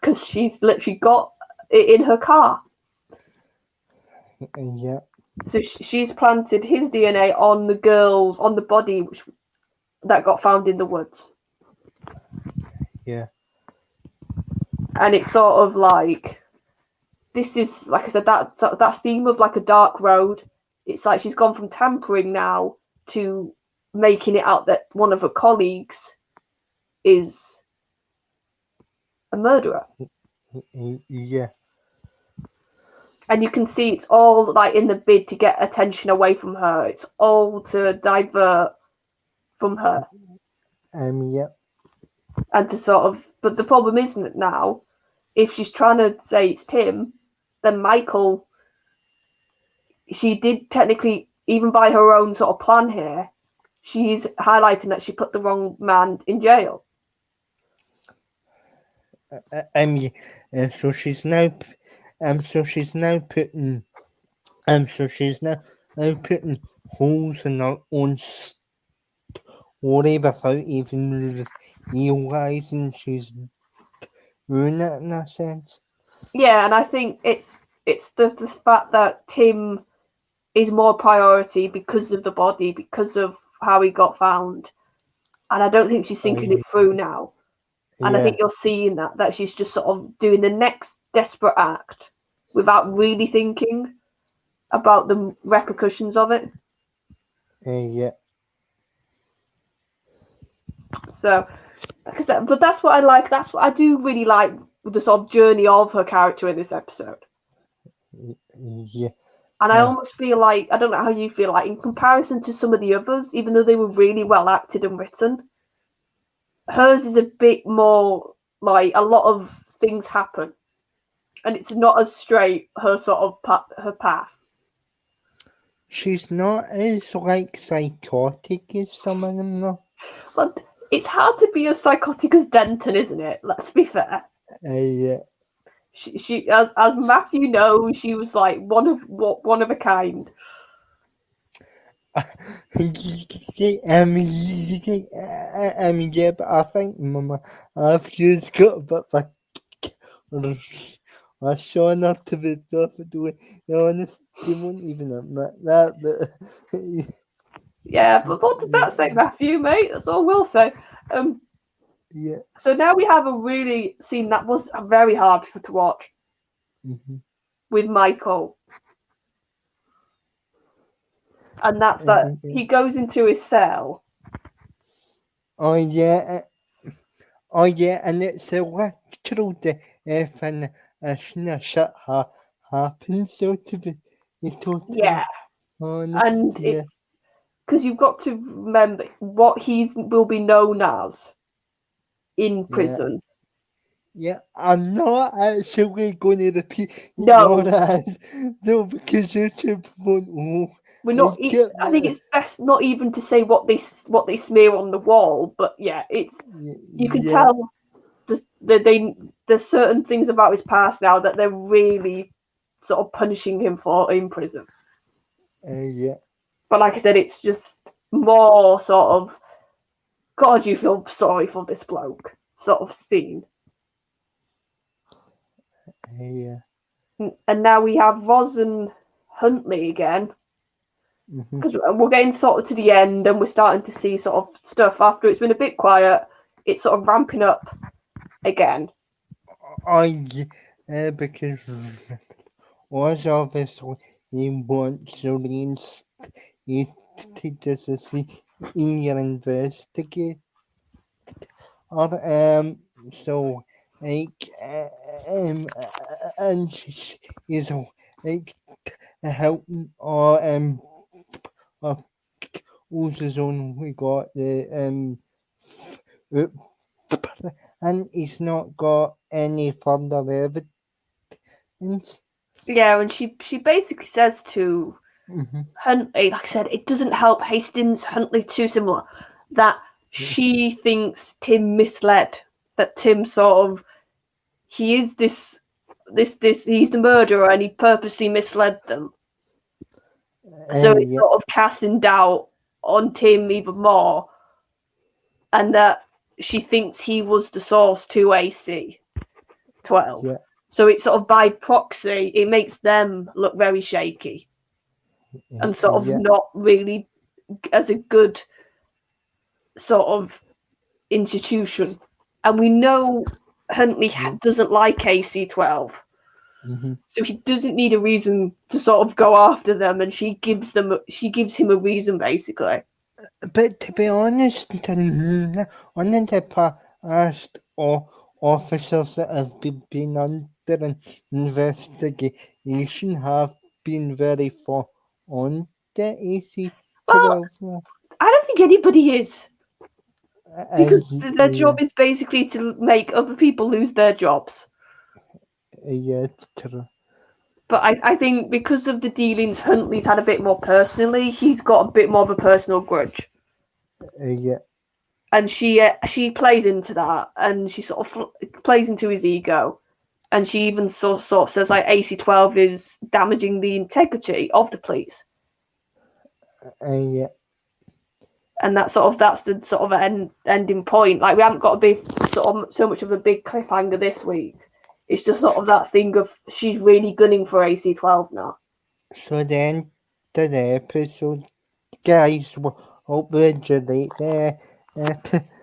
because she's literally got it in her car. Yeah. So she's planted his DNA on the body that got found in the woods. Yeah. And it's sort of like, this is, like I said, that theme of like a dark road. It's like she's gone from tampering now to making it out that one of her colleagues is a murderer. Yeah. And you can see it's all like in the bid to get attention away from her. It's all to divert from her. Yeah. And to sort of, but the problem isn't it now, if she's trying to say it's Tim, then Michael, she did technically, even by her own sort of plan here, she's highlighting that she put the wrong man in jail. So she's now putting holes in her own story without even realizing she's doing it in a sense. Yeah, and I think it's the fact that Tim is more priority because of the body, because of how he got found. And I don't think she's thinking it through now. And I think you're seeing that she's just sort of doing the next desperate act without really thinking. about the repercussions of it. Yeah. So, but that's what I like. That's what I do really like, the sort of journey of her character in this episode. Yeah. And I almost feel like, I don't know how you feel, like in comparison to some of the others, even though they were really well acted and written, hers is a bit more like a lot of things happen, and it's not as straight, her sort of her path. She's not as like psychotic as some of them though. But it's hard to be as psychotic as Denton, isn't it? Let's be fair. Yeah. She as Matthew knows, she was like one of a kind. I mean, yeah, but I think Matthew's got a bit of I sure not to be perfectly honest. They won't even admit that, but Yeah, but what does that say, Matthew, mate? That's all we'll say. Yeah. So now we have a really scene that was very hard to watch with Michael. And that's that he goes into his cell. Oh yeah, and it's a literal thing. Shit happens, so to be totally honest. And it's because you've got to remember what he will be known as in prison. Yeah, I'm not actually going to repeat No, because YouTube won't. we're not. I think it's best not even to say what they smear on the wall. But yeah, it's you can tell there's certain things about his past now that they're really sort of punishing him for in prison. Yeah. But like I said, it's just more sort of, God, you feel sorry for this bloke sort of scene. Yeah. And now we have Roz and Huntley again. Because we're getting sort of to the end and we're starting to see sort of stuff after it's been a bit quiet. It's sort of ramping up again. Because was obviously he wants to reinstate as a senior investigator. So like and she's like helping who's only got the and he's not got any further evidence. Yeah, and she basically says to Huntley, like I said, it doesn't help Hastings, Huntley too similar, that she thinks Tim misled, that Tim sort of, he is this, he's the murderer and he purposely misled them. So it's sort of casting doubt on Tim even more, and that she thinks he was the source to AC-12. Yeah. So it's sort of by proxy, it makes them look very shaky and sort of not really as a good sort of institution. And we know Huntley doesn't like AC-12. So he doesn't need a reason to sort of go after them, and she gives him a reason basically. But to be honest, none of the past officers that have been under investigation have been very on the AC-12. Well, I don't think anybody is. Because their job is basically to make other people lose their jobs. Yeah, true. But I think because of the dealings Huntley's had a bit more personally, he's got a bit more of a personal grudge. Yeah. And she plays into that, and she sort of plays into his ego. And she even sort of says like AC-12 is damaging the integrity of the police. Yeah. And that's the sort of ending point. Like we haven't got a big sort of so much of a big cliffhanger this week. It's just sort of that thing of she's really gunning for AC-12 now. So then the episode, guys, hope you enjoyed the episode.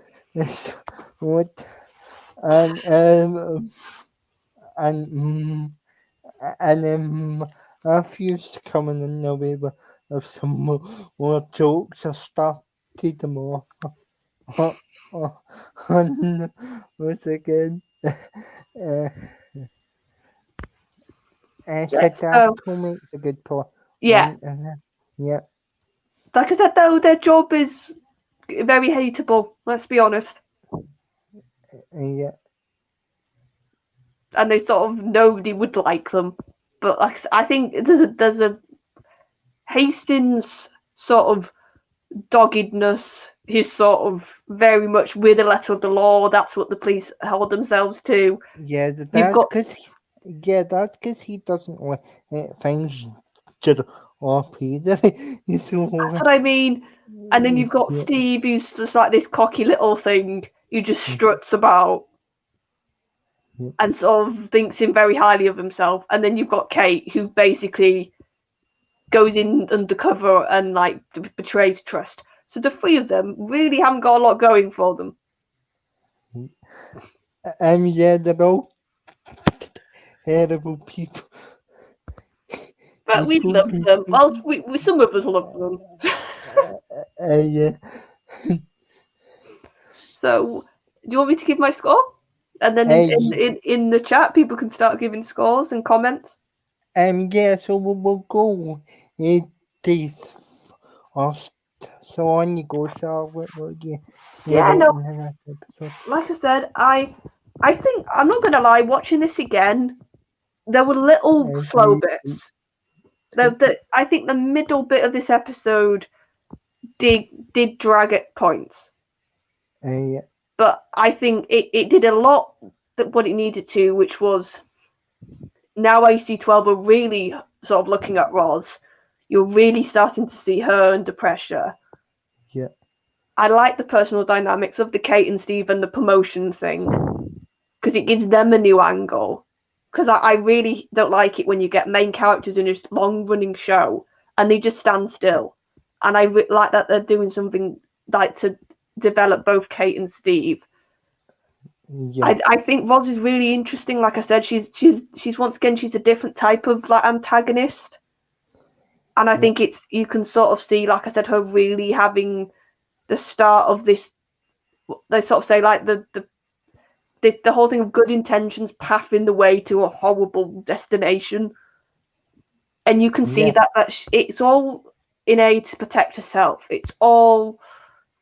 And and then Matthew's coming in the way of some more jokes. I started them off on once again. Uh, Yes. So Sadako makes a good point. yeah, Yeah, like I said though, their job is very hateable. Let's be honest, yeah, and they sort of nobody would like them. But like I think there's a Hastings sort of doggedness. He's sort of very much with the letter of the law. That's what the police hold themselves to. yeah. You've That's got because he doesn't want things to off either. that's So what I mean. And then you've got yeah, Steve, who's just like this cocky little thing who just struts about yeah, and sort of thinks him very highly of himself. And then you've got Kate, who basically goes in undercover and like betrays trust. So the three of them really haven't got a lot going for them. yeah, they're all terrible people. But we love them. Well, we some of us love them. Yeah. So, do you want me to give my score? And then in the chat, people can start giving scores and comments. Yeah, so we'll go this first. So on you go, Charlotte. What you Yeah, rate no, in the next episode? like I said, I think I'm not gonna lie. Watching this again, there were little slow bits. I think the middle bit of this episode did drag at points, Yeah, but I think it did a lot that what it needed to, which was now AC12 are really sort of looking at Roz. You're really starting to see her under pressure. yeah, I like the personal dynamics of the Kate and Steve and the promotion thing because it gives them a new angle. Because I really don't like it when you get main characters in a long running show and they just stand still. And I like that they're doing something like to develop both Kate and Steve. yeah, I think Roz is really interesting. Like I said, she's once again she's a different type of like antagonist, and I yeah, think it's you can sort of see, like I said, her really having the start of this. They sort of say like the whole thing of good intentions pathing the way to a horrible destination, and you can see yeah, that it's all in aid to protect herself. It's all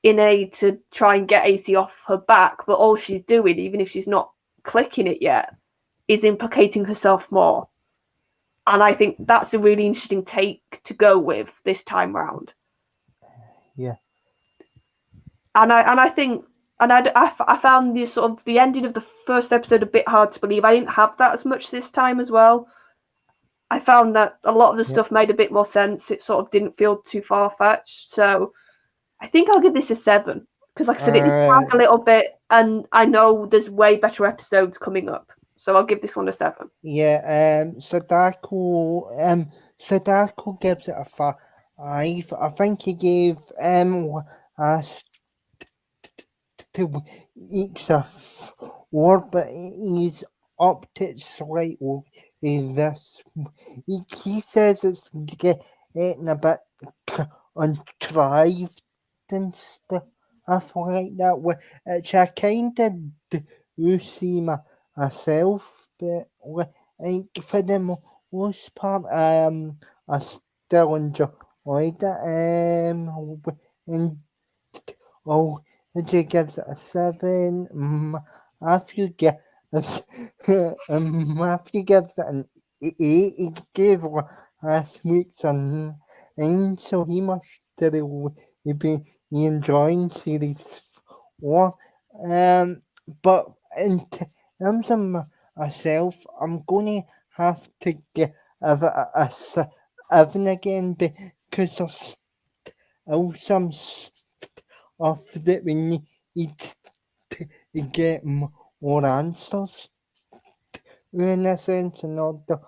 in aid to try and get AC off her back, but all she's doing, even if she's not clicking it yet, is implicating herself more. And I think that's a really interesting take to go with this time round. yeah. I think I found the sort of the ending of the first episode a bit hard to believe. I didn't have that as much this time as well. I found that a lot of the stuff made a bit more sense. It sort of didn't feel too far fetched. So I think I'll give this a 7 because, like I said, it did drag a little bit, and I know there's way better episodes coming up. So I'll give this one a 7. Yeah, Sadako gives it a 5. I think he gave us to each a 4, but he's upped it slightly. This he says it's getting a bit contrived and stuff like that, which I kind of do see myself, but like for the most part, I still enjoyed it. And oh, Jay gives it a 7. Matthew gives Matthew gives it an 8. He gave last week's a 9, so he must really be enjoying series 4. But in terms of myself, I'm going to have to give it a 7 again because there's still some stuff that we need to get more answers in a sense in order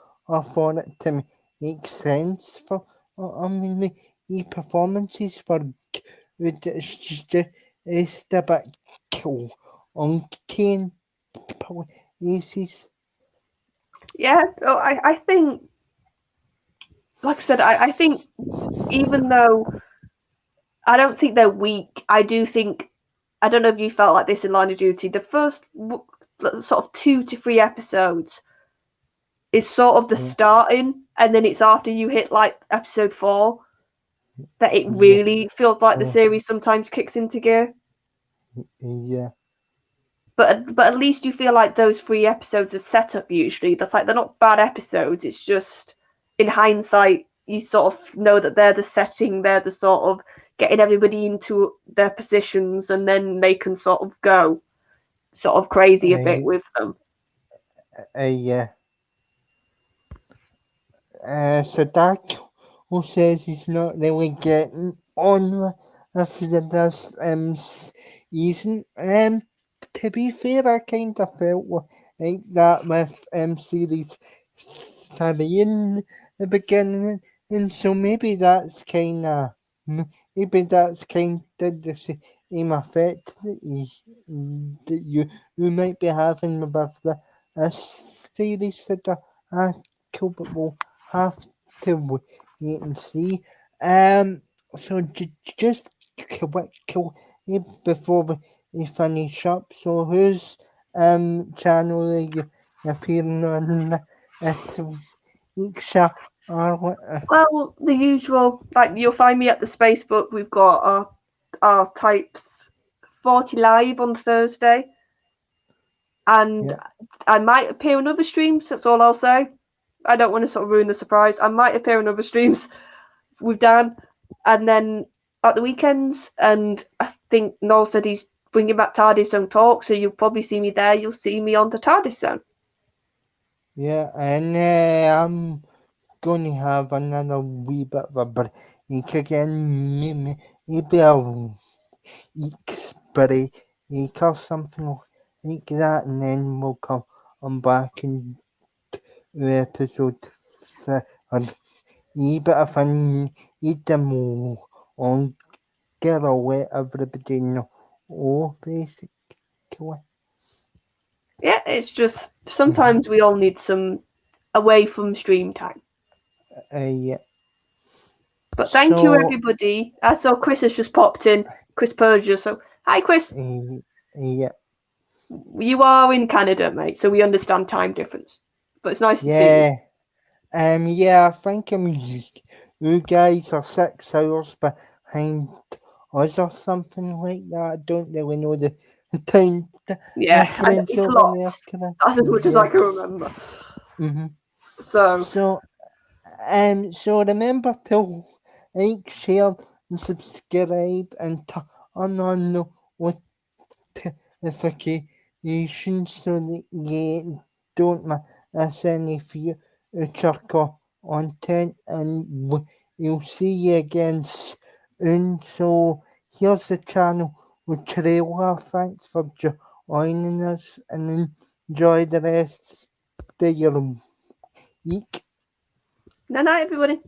for it to make sense. For I mean, the performances were good. It's a bit uncanny places. Yeah, so I think, like I said, I think even though I don't think they're weak, I do think, I don't know if you felt like this in Line of Duty, the first sort of 2 to 3 episodes is sort of the Yeah, starting, and then it's after you hit like episode 4 that it yeah, really feels like the uh, series sometimes kicks into gear. yeah, But at least you feel like those 3 episodes are set up usually. That's like they're not bad episodes. It's just in hindsight you sort of know that they're the setting, they're the sort of getting everybody into their positions, and then they can sort of go sort of crazy a bit uh, with them. yeah. So Dark who says he's not really getting on after this season. To be fair, I kind of felt like that with series 3 in the beginning, and so maybe that's kind of the same effect that you might be having with the series that I cool, but we'll have to wait and see. Um, so just quick before we finish up. So whose channel are you appearing on this week, or what? Well, the usual, like you'll find me at the Spacebook. We've got our types 40 live on Thursday, and Yeah, I might appear on other streams. That's all I'll say. I don't want to sort of ruin the surprise. I might appear on other streams with Dan, and then at the weekends. And I think Noel said he's bringing back TARDIS Zone Talk, so you'll probably see me there. You'll see me on the TARDIS Zone. yeah, and I'm going to have another wee bit of a break again. Maybe a week's break or something like that, and then we'll come back and do episode 3. But if I need them all on get or let everybody know. Oh, basically. Yeah, it's just Mhm. sometimes we all need some away from stream time. Yeah. But thank you, So, everybody. I saw Chris has just popped in, Chris Persia. So, hi, Chris. yeah, You are in Canada, mate, so we understand time difference. But it's nice to see you. yeah. Yeah, I think you guys are 6 hours behind us or something like that. I don't really know the time Yeah, difference it's a over lot. there, Chris. That's as much as I Yeah. can remember. Mm-hmm. So, So, so remember to like, share, and subscribe, and turn on the notifications so that you don't miss any future content, and we'll see you again soon. So here's the channel with trailer. Thanks for joining us, and enjoy the rest of your week. night, night, everybody.